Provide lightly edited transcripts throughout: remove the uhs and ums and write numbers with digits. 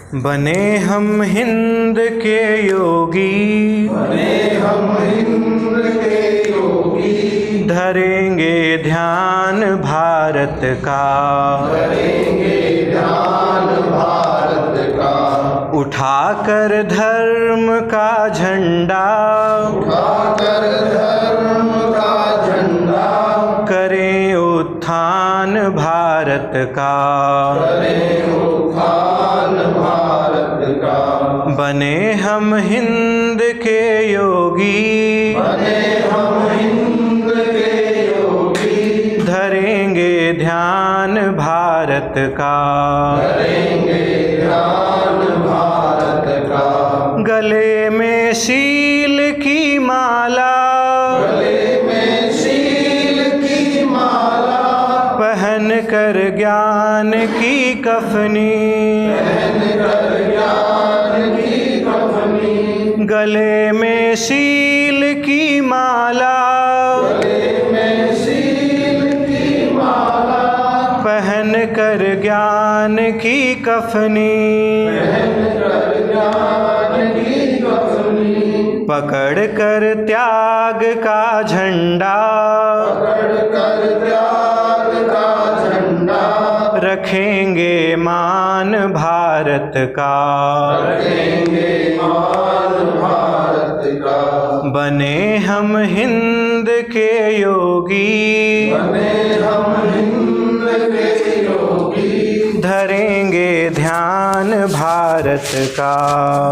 बने हम हिंद के योगी, बने हम हिंद के योगी, धरेंगे ध्यान भारत का, करेंगे ध्यान भारत का, उठाकर धर्म का झंडा, उठाकर धर्म का झंडा, करें उत्थान भारत का, करें उत्थान भारत का। बने हम हिंद के योगी, बने हम हिंद के योगी, धरेंगे ध्यान भारत का, करेंगे ध्यान भारत का। गले में शील की माला, गले में शील की माला, पहन कर ज्ञान की कफनी, पहन कर ज्ञान की कफनी, गले में शील की माला, गले में शील की माला, पहन कर ज्ञान की कफनी, पहन कर ज्ञान की कफनी, पकड़ कर त्याग का झंडा, पकड़ कर त्याग का झंडा, रखेंगे मान भारत का, रखेंगे मान भारत का। बने हम हिंद के योगी, बने हम हिंद के योगी, धरेंगे ध्यान भारत का,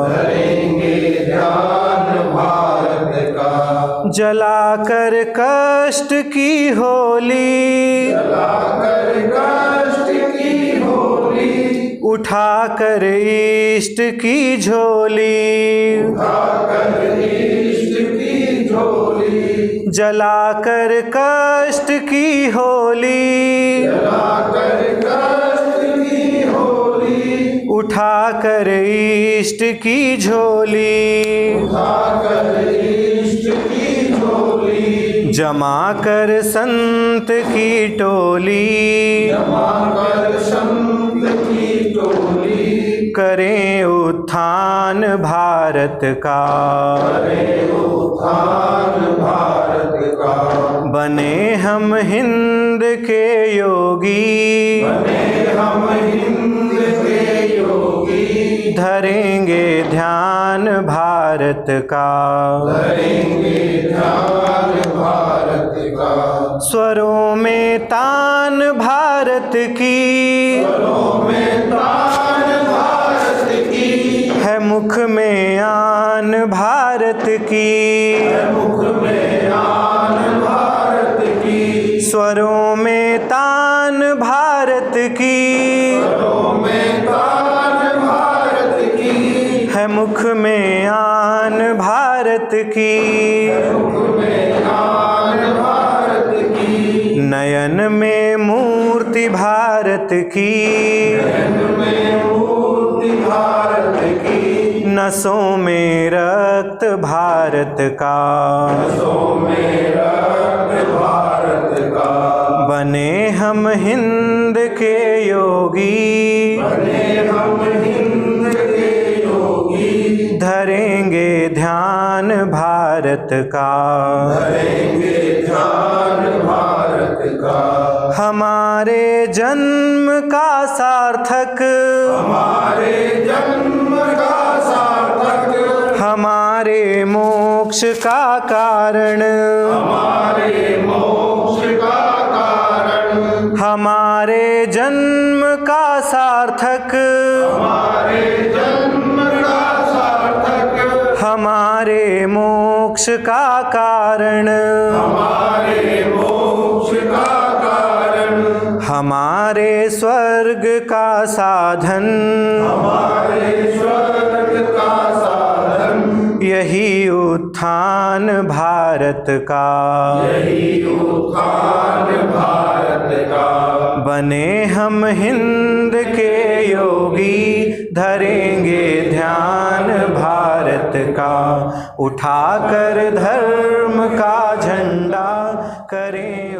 करेंगे ध्यान भारत का। जलाकर कष्ट की होली, जलाकर कष्ट की होली, उठाकर इष्ट की झोली, उठाकर इष्ट की झोली, जलाकर कष्ट की होली, जलाकर कष्ट की होली, उठाकर इष्ट की झोली, उठाकर इष्ट की झोली, जमा कर संत की टोली, जमा कर संत की टोली, करें उत्थान भारत का, करें उत्थान भारत का। बने हम हिंद के योगी, बने हम हिंद के योगी, धरेंगे ध्यान भारत का, करेंगे ध्यान भारत का। स्वरों में तान भारत की, स्वरों में तान भारत की, है मुख में आन भारत की, मुख में आन भारत की, स्वरों में तान भारत की, स्वरों में तान भारत की, है मुख में आन भारत की, मुख में आन भारत की, नयन में मूर्ति भारत की, नयन में मूर्ति भारत की, नसों में रक्त भारत का, नसों में रक्त भारत का। बने हम हिंद के योगी, बने हम हिंद के योगी, धरेंगे ध्यान भारत का, करेंगे ध्यान भारत का। हमारे जन्म का सार्थक, हमारे जन्म का सार्थक, हमारे मोक्ष का कारण, हमारे मोक्ष का कारण, हमारे जन्म का सार्थक, हमारे जन्म का सार्थक, हमारे मोक्ष का कारण, हमारे मोक्ष का कारण, हमारे स्वर्ग का साधन, हमारे स्वर्ग का साधन, यही उत्थान भारत का, यही उत्थान भारत का। बने हम हिंद के योगी, धरेंगे ध्यान भारत का, उठाकर धर्म का झंडा, करें